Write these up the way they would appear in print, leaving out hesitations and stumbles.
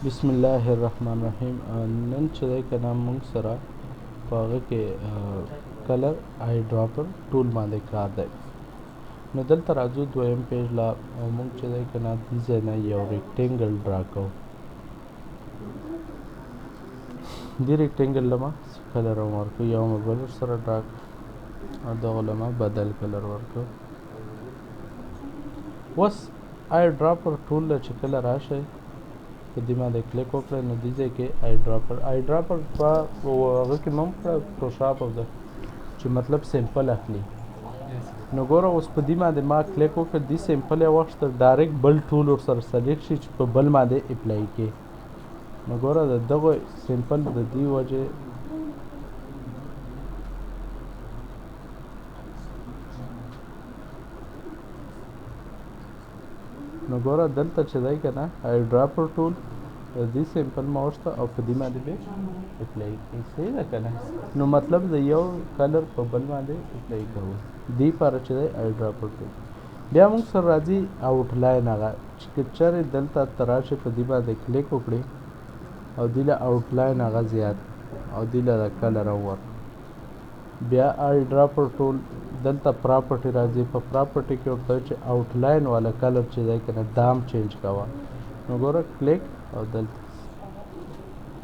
بسم الله الرحمن الرحیم. نن چې دی که نه موږ سره په هغه کې کلر آی ډراپر ټول باندې کار دی. نو دلته راځو دویم پیج لا او موږ چې دی که نه دې ځای نه یو ریکټینګل ډرا کوو. دې ریکټینګل له ما کلر هم ورکړو، یو مې بل سره ډرا او دغه له ما بدل کلر ورکړو. اوس آی ډراپر ټول له چې کله راشئ په دې باندې کلیک وکړئ نو دې ځای کې آی ډراپر په هغه کې مو هم کړه فوټوشاپ او ده چې مطلب سیمپل اخلي. نو ګوره اوس په دې باندې ما کلیک وکړ، دې سیمپل یې واخیسته، ډایرکټ بل ټول ورسره سلیکټ شي چې په بل باندې اپلای کړي. نو ګوره د دغه سیمپل د دې وجې نو ګوره دلته چې دی که نه آی ډراپر ټول دې سیمپل ما وشته او په دې باندې به اپلای کړي. صحیح ده که نه؟ نو مطلب د یو کلر په بل باندې اپلای کوو. دې پاره چې دی آی ډراپر ټول. بیا موږ سره راځي آوټ لاین هغه چې که چېرې دلته ته راشئ په دې باندې کلیک وکړئ او دې له آوټ لاین هغه زیات او دې له د کلر هم ورکړو. بیا آی ډراپر ټول دلته پراپرټي راځي، په پراپرټي کې ورته چې آوټ لاین والا کلر چې دی که نه دام چینج کوه. نو ګوره کلیک او دلته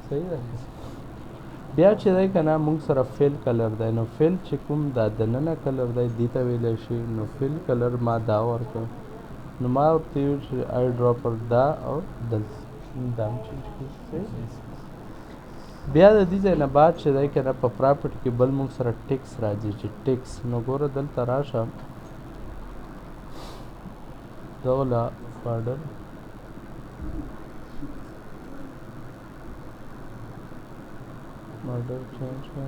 صحیح ده. بیا چې دی که نه موږ سره فیل کلر دی، نو فیل چې کوم دا دننه کلر دی دې ته ویلی شي. نو فیل کلر ما دا ورکړ، نو ما ورته ویل چې آی ډراپر دا او دلته دام چینج کړي. بیا د دې ځای نه بعد چې دی که نه په پراپرټي کې بل موږ سره ټیکس راځي چې ټیکس. نو ګوره دلته راشه دغه له بارډر چینج کړه،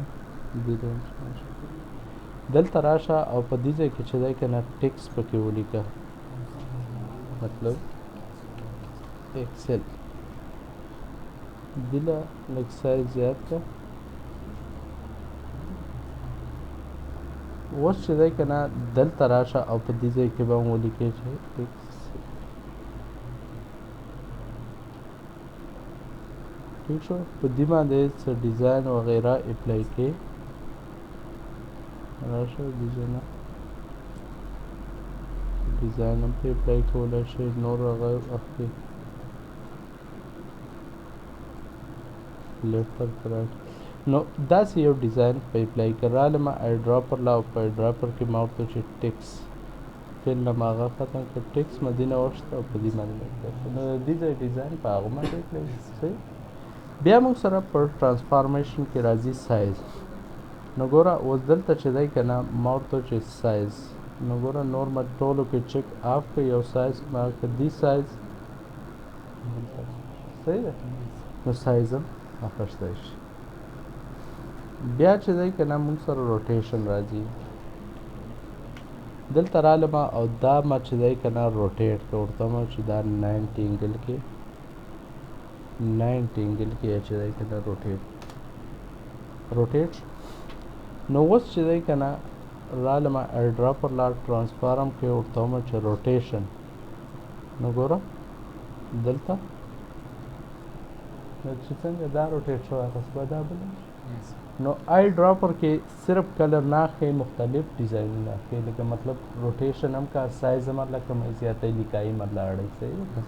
بیرون چینج کړه. دلته راشه او په دې ځای کې چې دی که نه ټیکس پکې ولیکه، مطلب ایکسل. دې له لږ سایز زیات کړه. اوس چې دی که نه دلته راشه او په دې ځای کې به هم ولیکې چې ٹھیک شو. په دې باندې څه ډیزاین وغیره اپلای کړي. راشه ډیزاین هم پرې اپلای کولی شئ، نور هغه اخلي لیفټر کرا. نو داسې یو ډیزاین په اپلای کړه. رالمه آی ډراپر لا او په آی ډراپر کې ما ورته چې ټیکس فیل نه ما هغه ختم کړ، ټیکس مدینه وشته او په دې باندې مې اپلای کړه. نو د دې ځای ډیزاین په هغه باندې اپلای شي. بیا موږ سره پر ټرانسفارمیشن کې راځي سایز. نو ګوره اوس دلته چې دی که نه ما ورته چې سایز. نو ګوره نورمل ټولو کې چک آف کړئ، یو سایز ما کړ، دې سایز صحیح ده. نو سایز هم اخیستی شي. بیا چې دی که نه موږ سره روټیشن راځي. دلته رالمه او دا ما چې دی که نه روټیټ کړه، ورته ما چې دا 90 انګل کې چې دی که نه روټیټ. نو اوس چې دی که نه رالمه آی ډراپر لا ټرانسفارم کې ورته ما چې روټیشن. نو ګوره دلته چې څنګه دا روټیټ شو هغسې به دا بله. نو آی ډراپر کې صرف کلر نه اخلي، مختلف ډیزاینونه اخلي، لکه مطلب روټیشن هم کا، سایز هم لکه مې زیاتی لیکایي مطلب اړی. صحیح ده.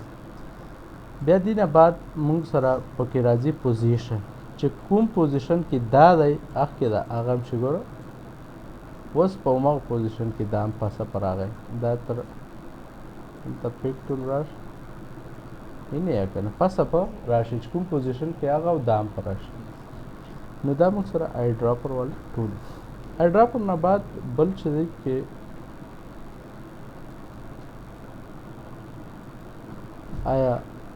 بیا دې نه بعد موږ سره پکې راځي پوزیشن، چې کوم پوزیشن کې دا دی اخ کې ده هغه هم چې ګوره اوس په هماغه پوزیشن کې دا هم پاسه پر راغی. دا تر دلته پیک ټول راشي اینې یا که نه پسه په راشي چې کوم پوزیشن کې هغه او دا هم په راشي. نو دا موږ سره آی ډراپر والا ټول. آی ډراپر نه بعد بل چې دی کې آیا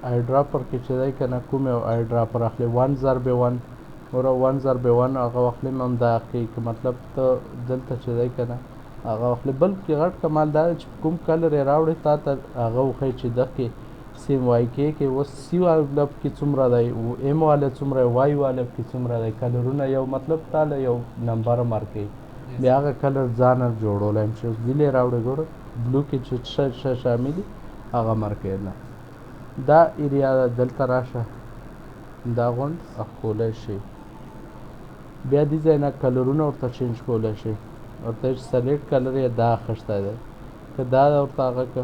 آی ډراپر کې چې دی که نه کوم یو آی ډراپر اخلي 1/1 ګوره 1/1 هغه اخلي هم دا اخلي که مطلب ته دلته چې دی که نه هغه اخلي. بلکې غټ کمال دا دی چې کوم کلر یې راوړي تا ته هغه وښیي چې دغې سیم وای کې اوس سی والا کې څومره دی، ایم والا څومره، وای والا کې څومره دی، کلرونه یو مطلب تاله یو نمبر مارکوي. بیا هغه کلر ځان جوړولی هم شي. اوس بل یې راوړی ګوره بلو کې چې څه شامل دي هغه مارکوي. نه دا ایریا ده، دلته راشه دا غوند اخولی شي. بیا دې ځای نه کلرونه ورته چینج کولی شي، ورته سلیکټ کلر یا دا اخیستی دی، که دا ورته هغه که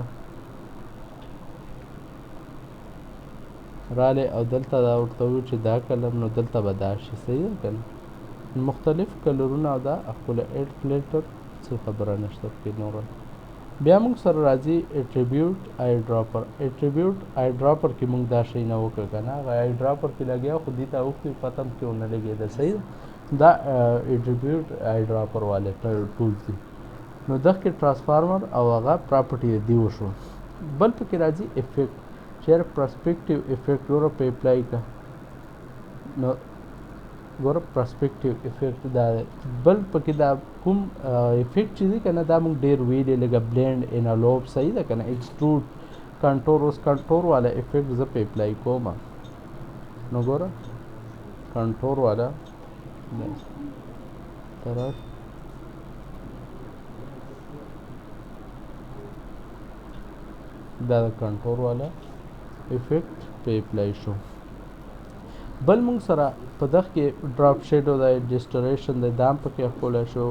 رالی او دلته دا ورته وویل چې دا کلر، نو دلته به دا شي. صحیح ده که نه؟ مختلف کلرونه او دا ښکلی ایډ فلټر څه خبره نشته پکې نوره. بیا موږ سره راځي اټریبیوټ آیډراپر. اټریبیوټ آیډراپر کې موږ دا شی نه وکړه که نه، هغه آیډراپر کې لګیا خو دې ته اوښتي پته هم پکې ونه لګېده. صحیح ده؟ دا اټریبیوټ آیډراپر والے ټولز دي. نو دغه کې ټرانسفارمر او هغه پراپرټي دی وشو. بل پکې راځي افیکټ، چېرې پرسپیکټیو افیکټ ګوره په اپلای کړه، نو ګوره پرسپیکټیو افیکټ دا دی. بل پکې دا کوم افیکټ چې دی که نه، دا موږ ډېر ویلې لکه بلینډ انالوب. صحیح ده که نه؟ ایکسټروډ، کنټور. اوس کنټور والا افیکټ زه په اپلای کوم، نو ګوره کنټور والا طرف دا د کنټور والا افیکټ په اپلای شو. بل موږ سره په دغه کې ډراپ شیډو دی، ډسټریشن دی، دا هم پکې ښکلی شو.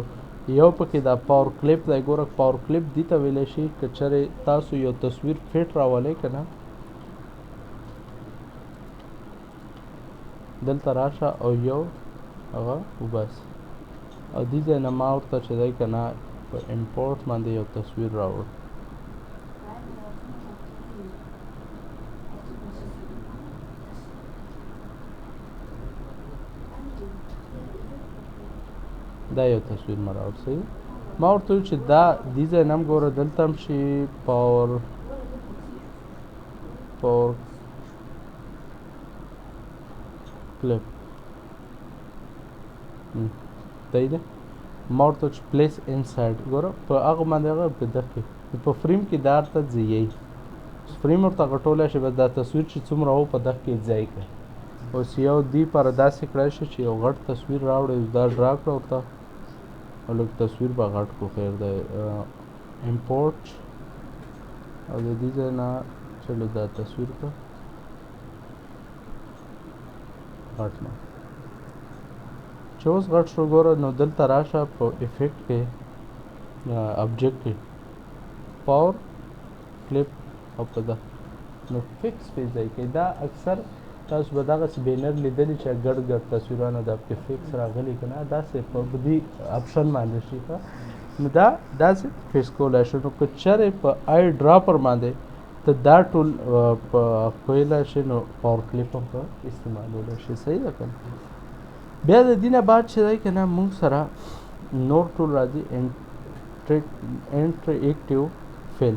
یو پکې دا پاور کلیپ دی. ګوره پاور کلیپ دې ته ویلی شي که چېرې تاسو یو تصویر فټ راولئ که نه، دلته راشه او یو هغه وباسي، او دې ځای نه ما ورته چې دی که نه په امپورټ باندې یو تصویر راوړ. دا یو تصویر مې راوړ. صحیح ما ورته وویل چې دا دې ځای نه هم ګوره دلته هم شي پاور کلیپ صحیح ده. ما ورته وویل چې پلیس انسایډ، ګوره په هغه باندې هغه په دغه کې په فریم کې دا ورته ځایي، فریم ورته غټولی شي، بس دا تصویر چې څومره و په دغه کې ځای کړه. اوس یو دې لپاره داسې کړی شي چې یو غټ تصویر راوړی، دا ډرا کړه ورته او لږ تصویر به غټ کړو. خیر دی امپورټ او د دې ځای نه چلو دا تصویر کړه غټ نه، چې اوس غټ شو. ګوره نو دلته راشه په افیکټ کې ابجیکټ کې پاور کلیپ او په ده نو فکس پې ځای کوي. دا اکثر تاسو به دغسې بینر لیدلي چې ګډ ګډ تصویرونه دا پکې فکس راغلي که نه، داسې په دې اپشن باندې شي ښه، نو دا داسې فکس کولی شو. نو که چېرې په آی ډراپر باندې ته دا ټول په کویلی شي، نو پاور کلیپ هم په استعمالولی شي. صحیح ده که نه؟ بیا د دې نه بعد چې دی که نه موږ سره نور ټول راځي انټرایکټیو فیل.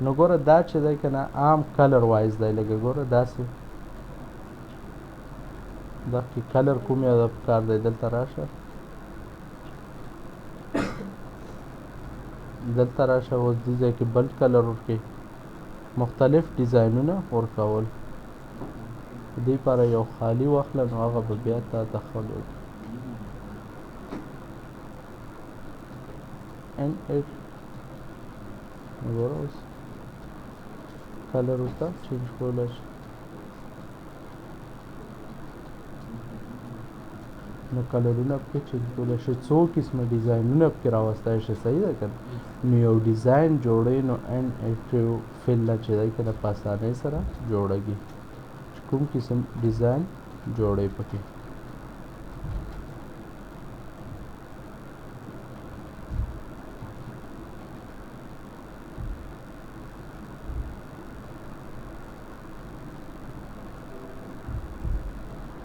نو ګوره دا چې دی که نه عام کلر وایز دی، لکه ګوره داسې دا کې کلر کوم یو د پکار دی. دلته راشه، دلته راشه، اوس دې ځای کې بل کلر ورکړي، مختلف ډیزاینونه ورکول. دې لپاره یو خالي واخله، نو هغه به بیا تا ته ښه لګي. ګوره اوس کلر ورته چینج کولی شي. نو کلرونه پکې چینج کولی شي، څو قسمه ډیزاینونه پکې راوستی شي. صحیح ده که نه؟ نو یو ډیزاین جوړوي، نو انټرایکټیو فیل نه چې دی که نه په اسانۍ سره جوړېږي، چې کوم قسم ډیزاین جوړوي پکې.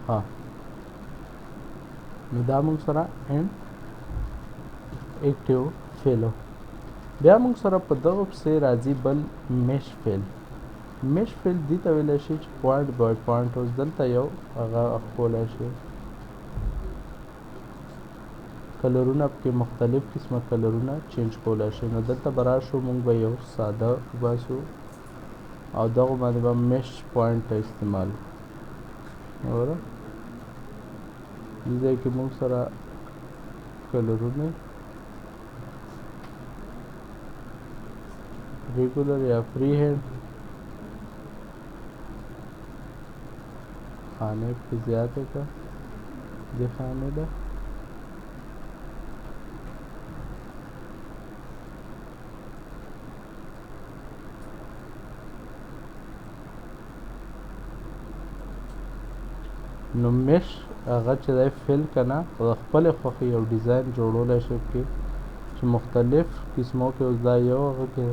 ها نو دا موږ سره انټرایکټیو فیل و. بیا موږ سره په دغه پسې راځي بل میش فیل. میش فیل دې ته ویلی شي چې پوینټ بای پوینټ. اوس دلته یو هغه ښکولی شي، کلرونه پکې مختلف قسمه کلرونه چینج کولی شي. نو دلته به راشو، موږ به یو ساده وباسو او دغه باندې به میش پوینټ ته استعمال ګوره دې ځای کې موږ سره کلرونه ریګولر یا فری هینډ خانه پکې زیاتې کړه دې خانې ده نو مش هغه چې دی فل که نه د خپلې خوښې یو ډیزاین جوړولی شي پکې چې مختلف قسمو کې اوس دا یو هغه کې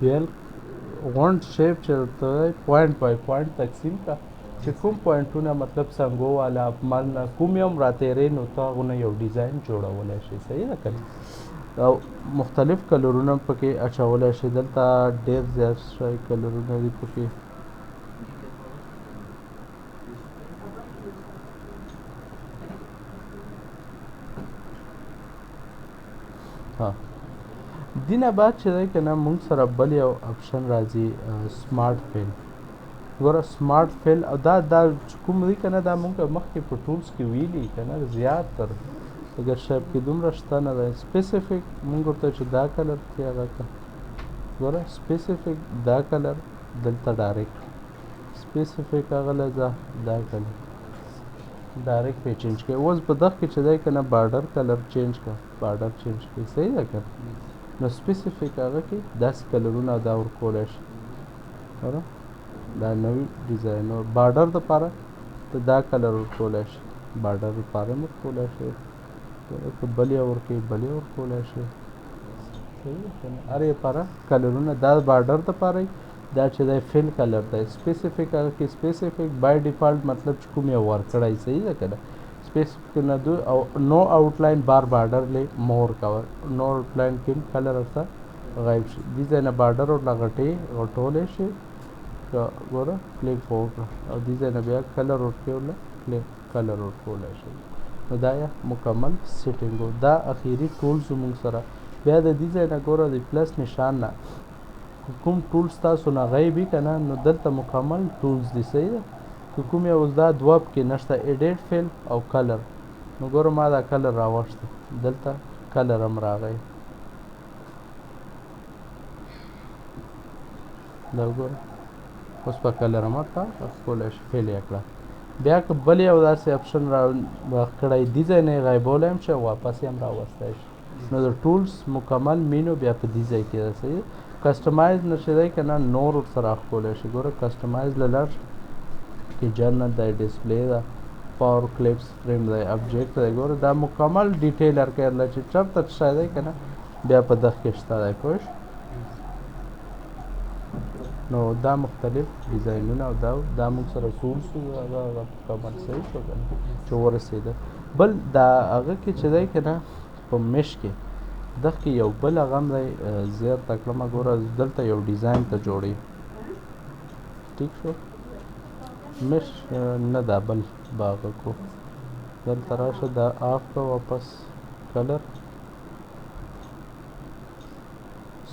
بیل غونډ شیپ چې ته پوینټ بای پوینټ تقسیم کا چې کوم پوینټونه مطلب څنګو والا مال کوم یو راتېرې نو ته هغونه یو ډیزاین جوړولی شي صحیح ده که نه او مختلف کلرونه پکې اچولی شي دلته ډېر زیات شی کلرونه دي پکې ها دینه بعد چې دی که نه موږ سره بل یو اپشن راځي سمارټ فیل ګوره سمارټ فیل او دا چې کوم دی که نه دا موږ مخکې په ټولز کې ویلي که نه زیات تر اگر شیپ کې دومره شته نه دی سپیسیفیک موږ ورته چې دا کلر کې هغه کړه ګوره سپیسیفیک دا کلر دلته ډایرکټ سپیسیفیک هغه له ځه دا کلر ډایرکټ پې چینج کړئ اوس په دغه کې چې دی که نه بارډر کلر چینج کړه بارډر چینج کړئ صحیح ده که نو سپیسیفیک هغه کې داسې کلرونه دا ورکولی شي ګوره دا نوی ډیزاین او بارډر دپاره ته دا کلر ورکولی شي بارډر دپاره هم ورکولی شي که بل یې ورکوي بل یې ورکولی شي صحیح ده که نه هر یې لپاره کلرونه دا بارډر دپاره دا چې دی فل کلر دی سپیسیفیک هغه کې سپیسیفیک بای ډیفالټ مطلب چې کوم یې ورکړی صحیح ده که نه स्पेसिफिक न दो और नो आउटलाइन बार बॉर्डर ले मोर कवर नो आउटलाइन किन कलर असा गायब शि डिजाइन बॉर्डर और लगटे घटोले शि गोरा क्लिक फोक और डिजाइन बया कलर और के वला क्लिक कलर और कोले शि दाया मुकम्मल सेटिंग हो दा आखिरी टूल्स موږ سره بیا د डिजाइन गोरा د प्लस निशान ना کوم टूल्स تاسو نه غیبی کنه نو دلته مکمل टूल्स دي صحیح ده کوم یو دا دوه کې نشته ایډیټ فیل او کلر نو ګوره ما دا کلر راوښته دلته کلر هم راغی دا ګوره اوس په کلر هم تا کولی شي فیل یې کړه بیا که بل یو داسې اپشن را کړی ډیزاین یې غیبولی هم شي واپس یې هم راوستی شي نو د ټولز مکمل مینو بیا په دې ځای کې ده صحیح کسټمایز نشي دی که نه نور ورسره ښکولی شي ګوره کسټمایز له لاړ कि journal the display the power clips frame the object the गोर दा मुकम्मल डिटेलर करला چې چپ تک شاید کنه بیا په دغه کې شته دی پوه نو دا مختلف ډیزاینونه او دا موږ سره ټولز دا مکمل صحیح شو کنه چې ورسېده بل دا هغه کې چې دی کنه په مش کې دغه کې یو بل هغه هم دی زیات تکړه ګوره دلته یو ډیزاین ته جوړي ٹھیک شو مش نه دا بل باغ کو دلته راشه دا آف کا واپس کلر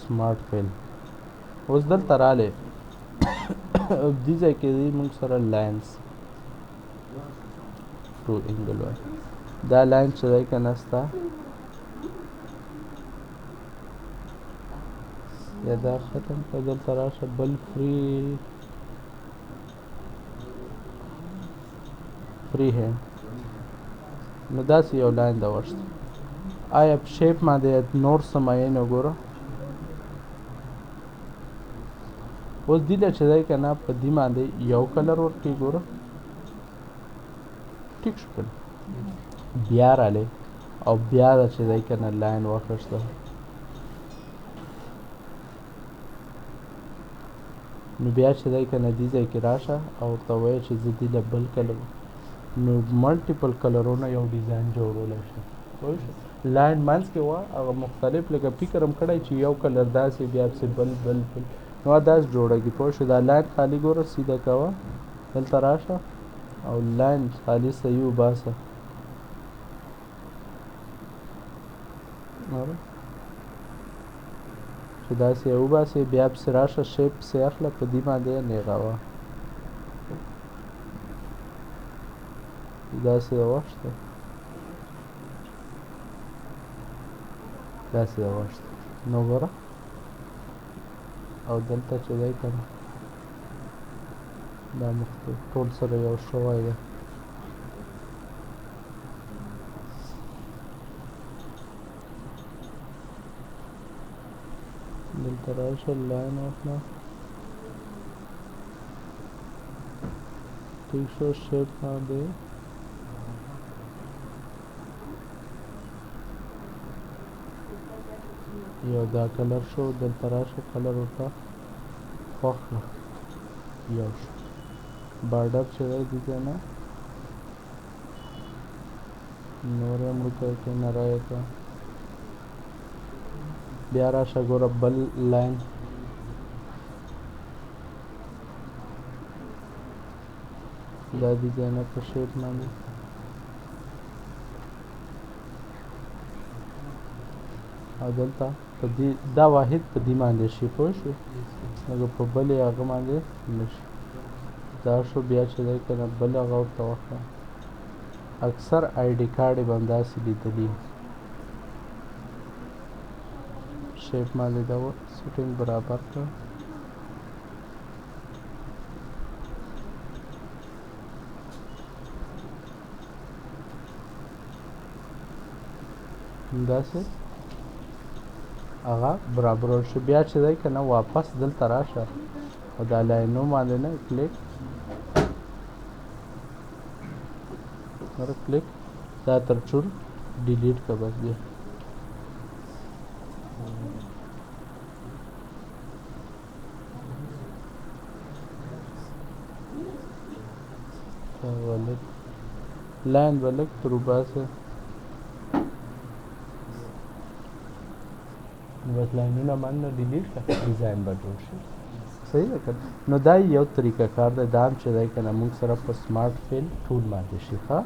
سمارټ فیل اوس دلته رالی دې ځای کې دی موږ سره لاینز ټو انګل وای دا لاین چې دی که نه ستا یا دا ختم کړه دلته راشه بل फ्री है نو داسې یو لاین دا ورشته آیا په شیپ باندې نور سمایې نه ګوره اوس دې له چې دی که نه په دې باندې یو کلر ورکړي ګوره ټیک شو که بیا رالی او بیا دا چې دی که نه لاین واخیسته نو بیا چې دی که نه دې ځای کې راشه او ورته ووایه چې زه دې له بل کلر نو ملټیپل کلرونه یو ډیزاین جوړولی شي پوه شو لاین منځ کې وه هغه مختلف لکه فکر هم کړی چې یو کلر داسې بیا پسې بل نو داسې جوړېږي پوه شو دا لاین خالي ګوره سیده کوه دلته راشه او لاین خالي صحیح وباسه چې داسې یې وباسې بیا پسې راشه شیپ پسې اخله په دې باندې یې نیغوه داسې د وخته داسې د وخته نو ګوره او دلته چې دی که نه دا مختلف ټول سره یو شوی دی دلته راشه لاین واخله ټیک شو شیپ باندې یو دا کلر شو دلته راشه کلر ورته خوښ کړه یو شو بارډر چې دی دې ځای نه نور یې مړه کړه نری کړه بیا راشه ګوره بل لاین دا دې ځای نه په شیپ باندې او دلته په دې دا واحد په دې باندې شي پوه شوې لکه په بلې هغه باندې نه شي دا شو بیا چې دی که نه بل هغه ورته واخله اکثر آی ډي کارډ یې به همداسې لیدلي شیپ باندې دا سیټینګ برابر کړه همداسې هغه برابرول شو بیا چې دی که نه واپس دلته راشه او دا لاینو باندې نه کلیک کلیک دا ترچور ډیلیټ کړه بس بیا لاین به لږ تر وباسه بس لاینونه باندې ډیلیټ کړه ډیزاین به جوړ شي صحیح ده که نو دا یو طریقه کار دی دا هم چې دی که نه موږ سره په سمارټ فیل ټول باندې شي ښه